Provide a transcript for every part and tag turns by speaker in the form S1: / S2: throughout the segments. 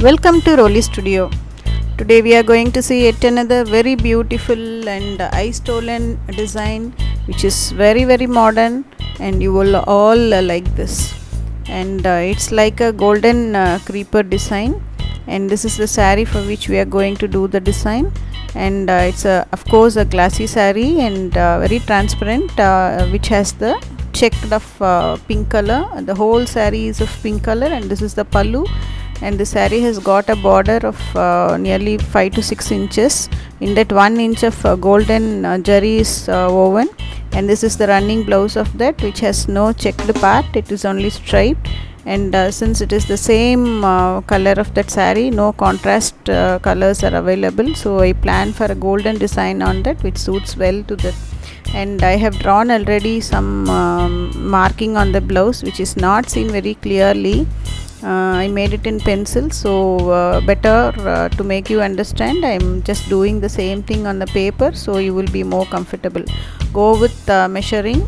S1: Welcome to Rolly Studio. Today we are going to see yet another very beautiful and eye stolen design which is very modern, and you will all like this. And it's like a golden creeper design, and this is the saree for which we are going to do the design. And it's of course a glassy saree and very transparent, which has the checked of pink color. The whole saree is of pink color, and this is the pallu. And the saree has got a border of nearly 5 to 6 inches. In that 1 inch of golden jari is woven, and this is the running blouse of that, which has no checked part, it is only striped. And since it is the same color of that saree, no contrast colors are available, so I plan for a golden design on that, which suits well to that. And I have drawn already some marking on the blouse, which is not seen very clearly. I made it in pencil, so better to make you understand, I am just doing the same thing on the paper, so you will be more comfortable. Go with measuring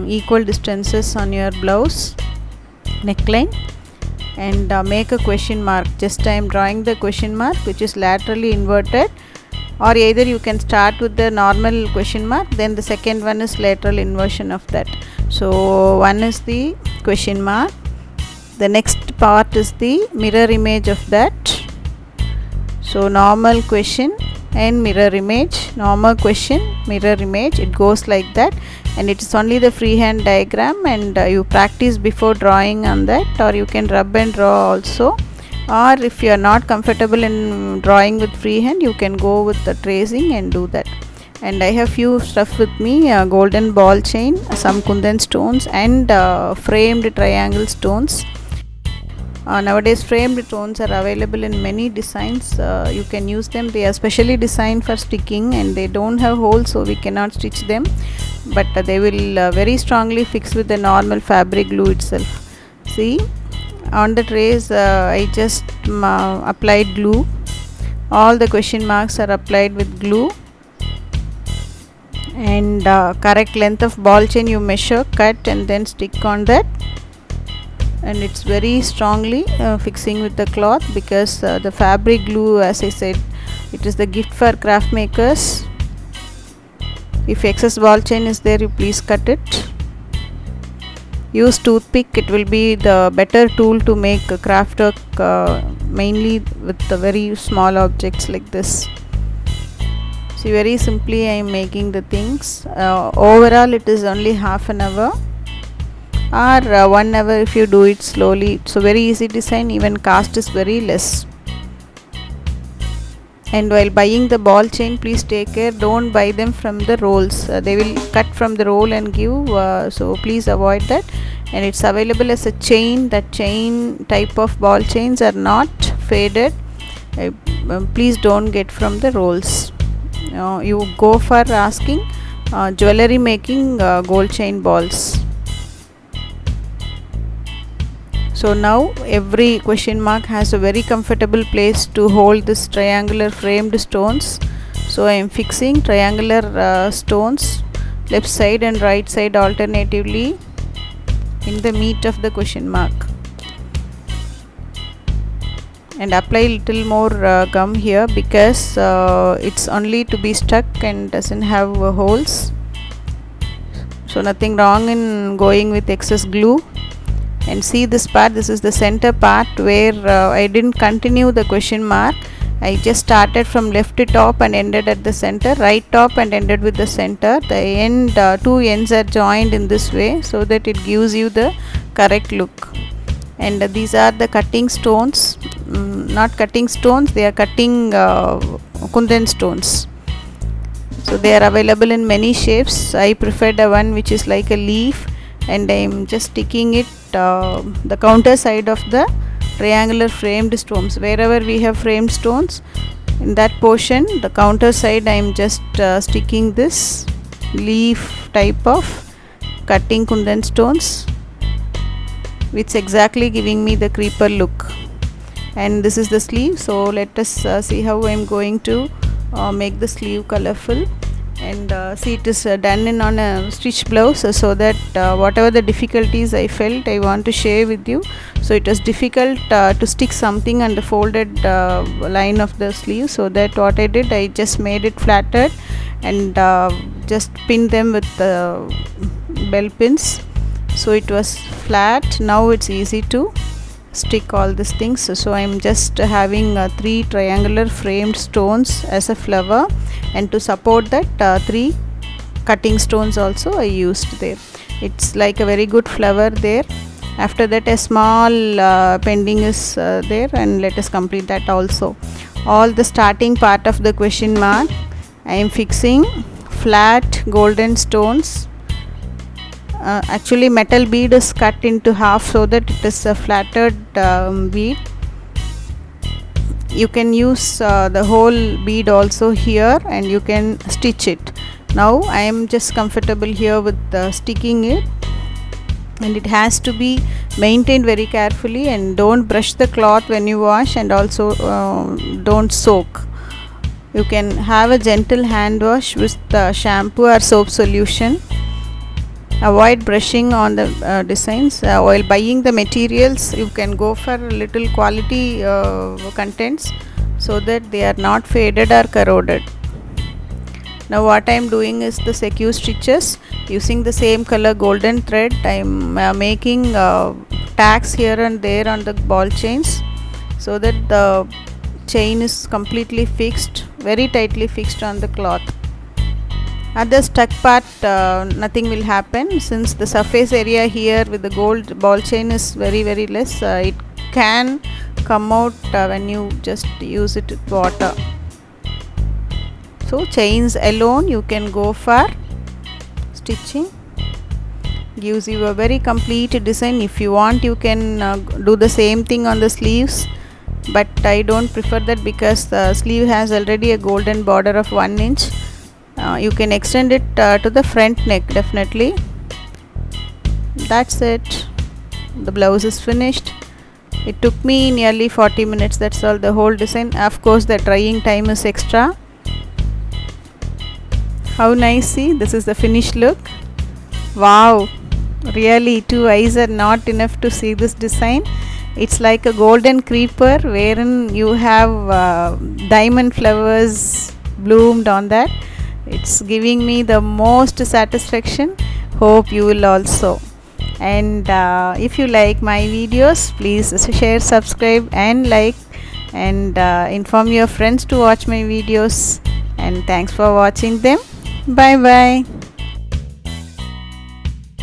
S1: equal distances on your blouse neckline, and make a question mark. Just I am drawing the question mark, which is laterally inverted, or either you can start with the normal question mark, then the second one is lateral inversion of that. So one is the question mark, the next part is the mirror image of that. So normal question and mirror image, normal question, mirror image, it goes like that. And it is only the freehand diagram, and you practice before drawing on that, or you can rub and draw also. Or if you are not comfortable in drawing with freehand, you can go with the tracing and do that. And I have few stuff with me, golden ball chain, some kundan stones, and framed triangle stones. Nowadays framed stones are available in many designs. You can use them. They are specially designed for sticking, and they don't have holes, so we cannot stitch them, but they will very strongly fix with the normal fabric glue itself. See, on the trays I just applied glue. All the question marks are applied with glue, and correct length of ball chain you measure, cut, and then stick on that. And it's very strongly fixing with the cloth, because the fabric glue, as I said, it is the gift for craft makers. If excess ball chain is there, you please cut it. Use toothpick, it will be the better tool to make craft work, mainly with the very small objects like this. See, very simply I am making the things. Overall it is only half an hour or 1 hour if you do it slowly. So very easy design, even cost is very less. And while buying the ball chain, please take care, don't buy them from the rolls. They will cut from the roll and give, so please avoid that. And it's available as a chain. That chain type of ball chains are not faded. Please don't get from the rolls. You go for asking jewelry making gold chain balls. So now every question mark has a very comfortable place to hold this triangular framed stones. So I am fixing triangular stones left side and right side alternatively in the meat of the question mark. And apply little more gum here, because it's only to be stuck and doesn't have holes. So nothing wrong in going with excess glue. And see this part, this is the center part where I didn't continue the question mark. I just started from left to top and ended at the center, right top and ended with the center. The end, two ends are joined in this way, so that it gives you the correct look. And these are the cutting stones, not cutting stones, they are cutting kundan stones. So they are available in many shapes. I preferred the one which is like a leaf, and I am just sticking it the counter side of the triangular framed stones. Wherever we have framed stones, in that portion, the counter side, I am just sticking this leaf type of cutting kundan stones, which is exactly giving me the creeper look. And this is the sleeve. So let us see how I am going to make the sleeve colorful. and see it is done in on a stitch blouse, so that whatever the difficulties I felt, I want to share with you. So it was difficult to stick something on the folded line of the sleeve, so that what I did, I just made it flattered and just pinned them with bell pins, so it was flat. Now it's easy to stick all these things. So I'm just having 3 triangular framed stones as a flower, and to support that 3 cutting stones also I used there. It's like a very good flower there. After that, a small pending is there, and let us complete that also. All the starting part of the question mark, I am fixing flat golden stones. Actually metal bead is cut into half, so that it is a flattered bead. You can use the whole bead also here, and you can stitch it. Now I am just comfortable here with sticking it, and it has to be maintained very carefully, and don't brush the cloth when you wash, and also don't soak. You can have a gentle hand wash with shampoo or soap solution. Avoid brushing on the designs. While buying the materials, you can go for little quality contents, so that they are not faded or corroded. Now what I am doing is the secure stitches using the same color golden thread. I am making tags here and there on the ball chains, so that the chain is completely fixed, very tightly fixed on the cloth. At the stuck part, nothing will happen, since the surface area here with the gold ball chain is very less. It can come out when you just use it with water. So chains alone you can go for stitching, gives you a very complete design. If you want, you can do the same thing on the sleeves, but I don't prefer that, because the sleeve has already a golden border of 1 inch. You can extend it to the front neck definitely. That's it. The blouse is finished. It took me nearly 40 minutes. That's all, the whole design. Of course the drying time is extra. How nice. See, this is the finished look. Wow, really 2 eyes are not enough to see this design. It's like a golden creeper wherein you have diamond flowers bloomed on that. It's giving me the most satisfaction. Hope you will also. And if you like my videos, please share, subscribe and like, and inform your friends to watch my videos. And thanks for watching them. Bye bye.